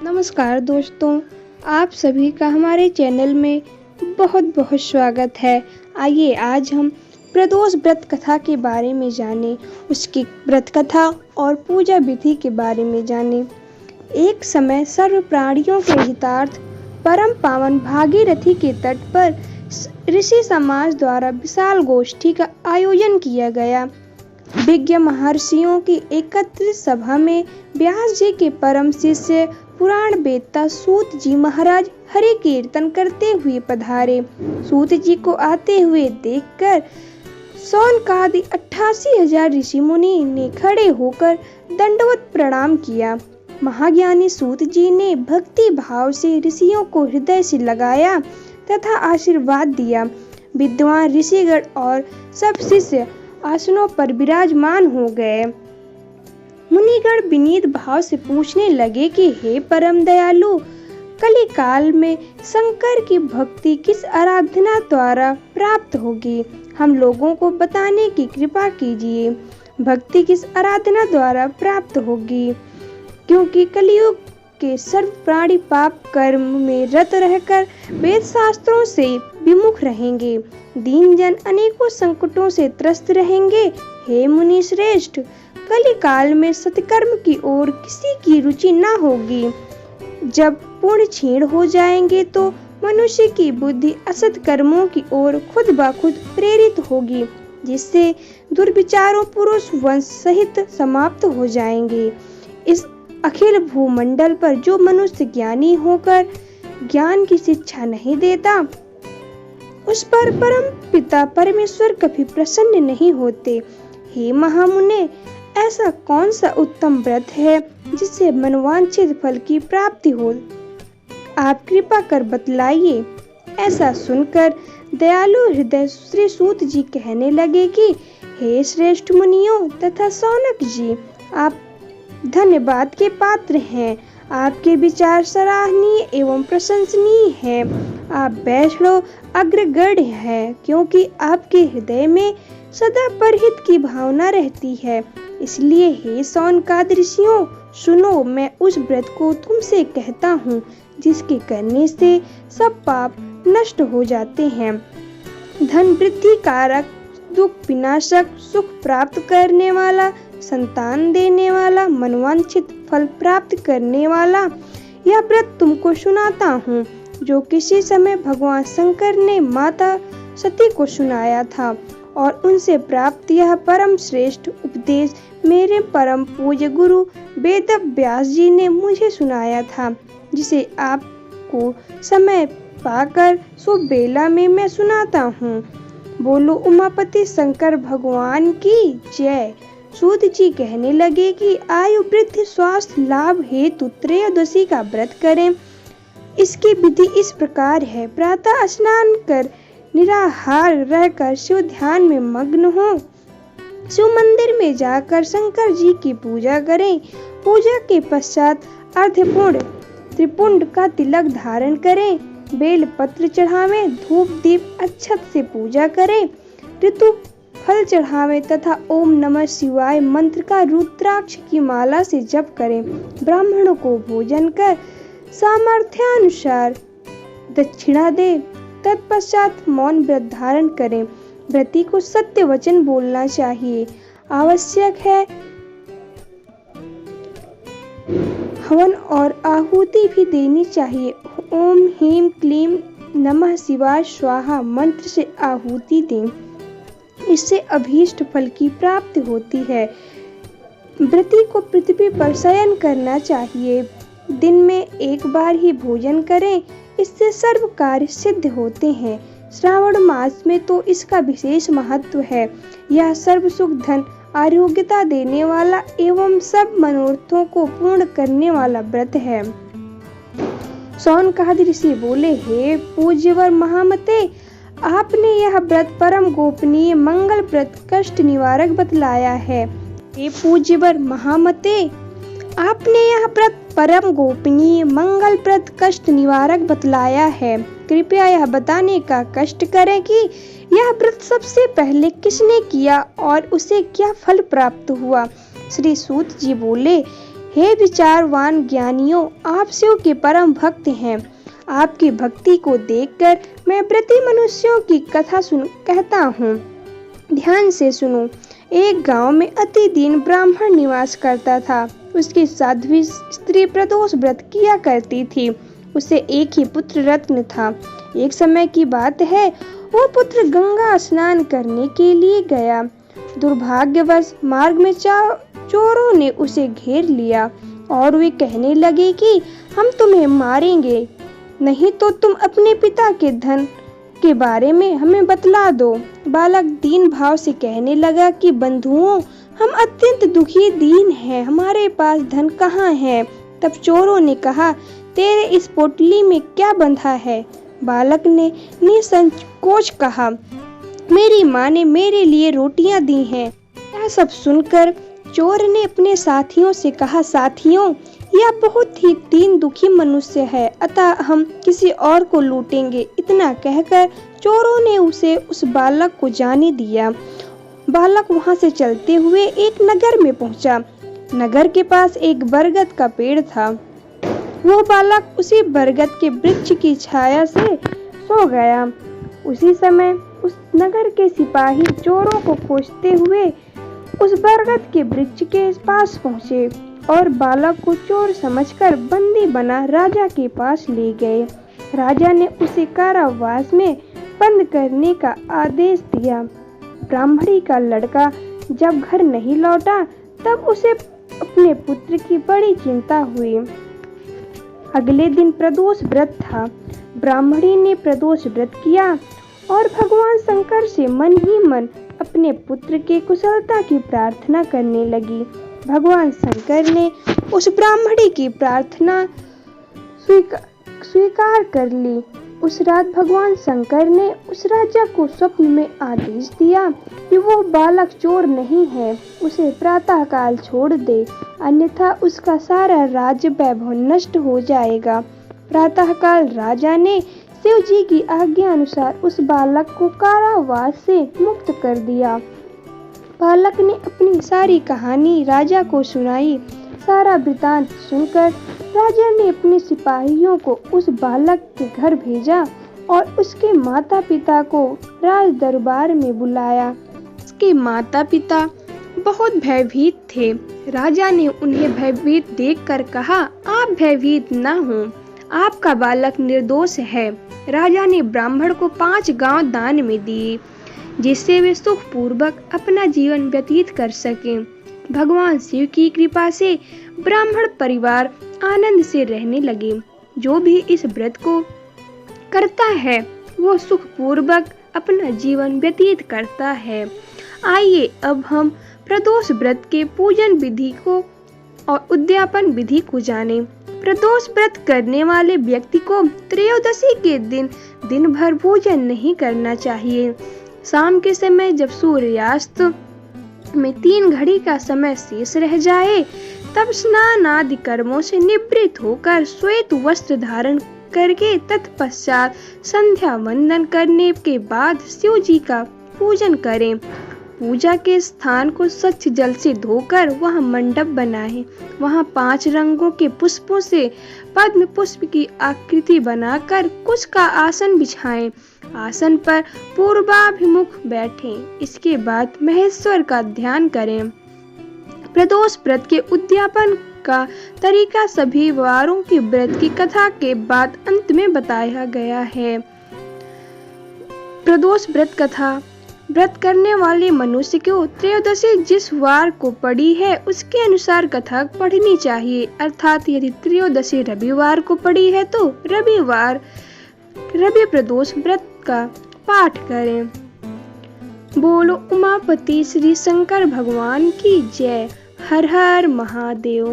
नमस्कार दोस्तों, आप सभी का हमारे चैनल में बहुत बहुत स्वागत है। आइए आज हम प्रदोष व्रत कथा के बारे में जानें, उसकी व्रत कथा और पूजा विधि के बारे में जानें। एक समय सर्व प्राणियों के हितार्थ परम पावन भागीरथी के तट पर ऋषि समाज द्वारा विशाल गोष्ठी का आयोजन किया गया। विज्ञ महर्षियों की एकत्रित सभा में व्यास जी के परम शिष्य पुराण वेत्ता सूत जी महाराज हरि कीर्तन करते हुए पधारे। सूत जी को आते हुए देखकर सौनकादि 88,000 ऋषि मुनि ने खड़े होकर दंडवत प्रणाम किया। महाज्ञानी सूत जी ने भक्ति भाव से ऋषियों को हृदय से लगाया तथा आशीर्वाद दिया। विद्वान ऋषिगण और सब शिष्य आसनों पर विराजमान हो गए। मुनिगण विनीत भाव से पूछने लगे कि हे परम दयालु, कली काल में शंकर की भक्ति किस आराधना द्वारा प्राप्त होगी? हम लोगों को बताने की कृपा कीजिए। भक्ति किस आराधना द्वारा प्राप्त होगी? क्योंकि कलियुग के सर्व प्राणी पाप कर्म में रत रहकर वेद शास्त्रों से विमुख रहेंगे। दीन जन अनेकों संकटों से त्रस्त रहेंगे। हे मुनि श्रेष्ठ, कली काल में सत्कर्म की ओर किसी की रुचि न होगी। जब पुण्य क्षीण हो जाएंगे तो मनुष्य की बुद्धि असत कर्मों की ओर खुद ब खुद प्रेरित होगी, जिससे दुर्विचारों पुरुष वंश सहित समाप्त हो जाएंगे। इस अखिल भूमंडल पर जो मनुष्य ज्ञानी होकर ज्ञान की शिक्षा नहीं देता, उस पर परम पिता परमेश्वर कभी प्रसन्न नहीं होते। हे महामुने, ऐसा कौन सा उत्तम व्रत है जिससे मनवांछित फल की प्राप्ति हो? आप कृपा कर बतलाइए। ऐसा सुनकर दयालु हृदय श्री सूत जी कहने लगे कि हे श्रेष्ठ मुनियों तथा सौनक जी, आप धन्यवाद के पात्र हैं। आपके विचार सराहनीय एवं प्रशंसनीय हैं। आप वैष्णव अग्रगण्य हैं, क्योंकि आपके हृदय में सदा परहित की भावना रहती है। इसलिए हे सौनकादि ऋषियों, सुनो, मैं उस व्रत को तुमसे कहता हूँ जिसके करने से सब पाप नष्ट हो जाते हैं। धन वृद्धि कारक, दुख विनाशक, सुख प्राप्त करने वाला, संतान देने वाला, मनवांछित फल प्राप्त करने वाला यह व्रत तुमको सुनाता हूँ, जो किसी समय भगवान शंकर ने माता सती को सुनाया था और उनसे प्राप्त यह परम श्रेष्ठ उपदेश मेरे परम पूज्य गुरु वेद व्यास जी ने मुझे सुनाया था, जिसे आपको समय पाकर शुभ बेला में मैं सुनाता हूँ। बोलो उमापति शंकर भगवान की जय। सूत जी कहने लगे कि आयु वृद्धि स्वास्थ्य लाभ हेतु त्रयोदशी का व्रत करें। इसकी विधि इस प्रकार है। प्रातः स्नान कर निराहार रहकर शिव ध्यान में मग्न हो। शिव मंदिर में जाकर शंकर जी की पूजा करें। पूजा के पश्चात अर्धपुंड त्रिपुंड का तिलक धारण करें। बेल पत्र चढ़ावें, धूप दीप अक्षत से पूजा करें। ऋतु फल चढ़ावें तथा ओम नमः शिवाय मंत्र का रुद्राक्ष की माला से जप करें। ब्राह्मणों को भोजन कर सामर्थ्यानुसार दक्षिणा दे। तत्पश्चात मौन व्रत धारण करें। व्रती को सत्य वचन बोलना चाहिए। आवश्यक है हवन और आहुति भी देनी चाहिए। ओम ह्रीं क्लीं नमः शिवाय स्वाहा मंत्र से आहुति दें। इससे अभीष्ट फल की प्राप्ति होती है। व्रती को पृथ्वी पर शयन करना चाहिए। दिन में एक बार ही भोजन करें, इससे सर्व कार्य सिद्ध होते हैं। श्रावण मास में तो इसका विशेष महत्व है। यह सर्व सुख धन आरोग्यता देने वाला एवं सब मनोरथों को पूर्ण करने वाला व्रत है। सौनकादि ऋषि बोले, हे पूज्यवर महामते, आपने यह व्रत परम गोपनीय मंगल व्रत कष्ट निवारक बतलाया है। हे पूज्यवर महामते, आपने यह व्रत परम गोपनीय मंगल व्रत कष्ट निवारक बतलाया है। कृपया यह बताने का कष्ट करें कि यह व्रत सबसे पहले किसने किया और उसे क्या फल प्राप्त हुआ। श्री सूत जी बोले, हे विचारवान ज्ञानियों, आप शिव के परम भक्त हैं। आपकी भक्ति को देखकर मैं व्रती मनुष्यों की कथा कहता हूँ। ध्यान से सुनो। एक गांव में अति दीन ब्राह्मण निवास करता था। उसकी साध्वी स्त्री प्रदोष व्रत किया करती थी। उसे एक ही पुत्र रत्न था। एक समय की बात है, वो पुत्र गंगा स्नान करने के लिए गया। दुर्भाग्यवश मार्ग में चोरों ने उसे घेर लिया और वे कहने लगे कि हम तुम्हें मारेंगे, नहीं तो तुम अपने पिता के धन के बारे में हमें बतला दो। बालक दीन भाव से कहने लगा कि बंधुओं, हम अत्यंत दुखी दीन हैं, हमारे पास धन कहाँ है। तब चोरों ने कहा, तेरे इस पोटली में क्या बंधा है? बालक ने निसंकोच कहा, मेरी माँ ने मेरे लिए रोटियां दी हैं। यह सब सुनकर चोर ने अपने साथियों से कहा, साथियों, यह बहुत ही दीन दुखी मनुष्य है, अतः हम किसी और को लूटेंगे। इतना कहकर चोरों ने उस बालक को जाने दिया। बालक वहां से चलते हुए एक नगर में पहुंचा। नगर के पास एक बरगद का पेड़ था। वो बालक उसी बरगद के वृक्ष की छाया से सो गया। उसी समय उस नगर के सिपाही चोरों को खोजते हुए उस बरगद के वृक्ष के पास पहुंचे और बालक को चोर समझकर बंदी बना राजा के पास ले गए। राजा ने उसे कारावास में बंद करने का आदेश दिया। ब्राह्मणी का लड़का जब घर नहीं लौटा तब उसे अपने पुत्र की बड़ी चिंता हुई। अगले दिन प्रदोष व्रत था। ब्राह्मणी ने प्रदोष व्रत किया और भगवान शंकर से मन ही मन अपने पुत्र के कुशलता की प्रार्थना करने लगी। भगवान शंकर ने उस ब्राह्मणी की प्रार्थना स्वीकार कर ली। उस रात भगवान शंकर ने उस राजा को स्वप्न में आदेश दिया कि वो बालक चोर नहीं है, उसे प्रातः काल छोड़ दे, अन्यथा उसका सारा राज्य वैभव नष्ट हो जाएगा। प्रातः काल राजा ने शिव जी की आज्ञा अनुसार उस बालक को कारावास से मुक्त कर दिया। बालक ने अपनी सारी कहानी राजा को सुनाई। सारा वृतांत सुनकर राजा ने अपने सिपाहियों को उस बालक के घर भेजा और उसके माता पिता को राज दरबार में बुलाया। उसके माता पिता बहुत भयभीत थे। राजा ने उन्हें भयभीत देखकर कहा, आप भयभीत न हो, आपका बालक निर्दोष है। राजा ने ब्राह्मण को 5 गांव दान में दिए, जिससे वे सुख पूर्वक अपना जीवन व्यतीत कर सकें। भगवान शिव की कृपा से ब्राह्मण परिवार आनंद से रहने लगे। जो भी इस व्रत को करता है वो सुख पूर्वक अपना जीवन व्यतीत करता है। आइए अब हम प्रदोष व्रत के पूजन विधि को और उद्यापन विधि को जानें। प्रदोष व्रत करने वाले व्यक्ति को त्रयोदशी के दिन भर भोजन नहीं करना चाहिए। शाम के समय जब सूर्यास्त में 3 घड़ी का समय शेष रह जाए तब स्नान आदि कर्मों से निवृत्त होकर श्वेत वस्त्र धारण करके तत्पश्चात संध्या वंदन करने के बाद शिव जी का पूजन करें। पूजा के स्थान को स्वच्छ जल से धोकर वहां मंडप बनाएं। वहां 5 रंगों के पुष्पों से पद्म पुष्प की आकृति बनाकर कुश का आसन बिछाएं। आसन पर पूर्वाभिमुख बैठें। इसके बाद महेश्वर का ध्यान करें। प्रदोष व्रत के उद्यापन का तरीका सभी वारों की व्रत की कथा के बाद अंत में बताया गया है। प्रदोष व्रत कथा। व्रत करने वाले मनुष्य को त्रयोदशी जिस वार को पड़ी है उसके अनुसार कथा पढ़नी चाहिए। अर्थात यदि त्रयोदशी रविवार को पड़ी है तो रवि प्रदोष व्रत का पाठ करें। बोलो उमापति श्री शंकर भगवान की जय। हर हर महादेव।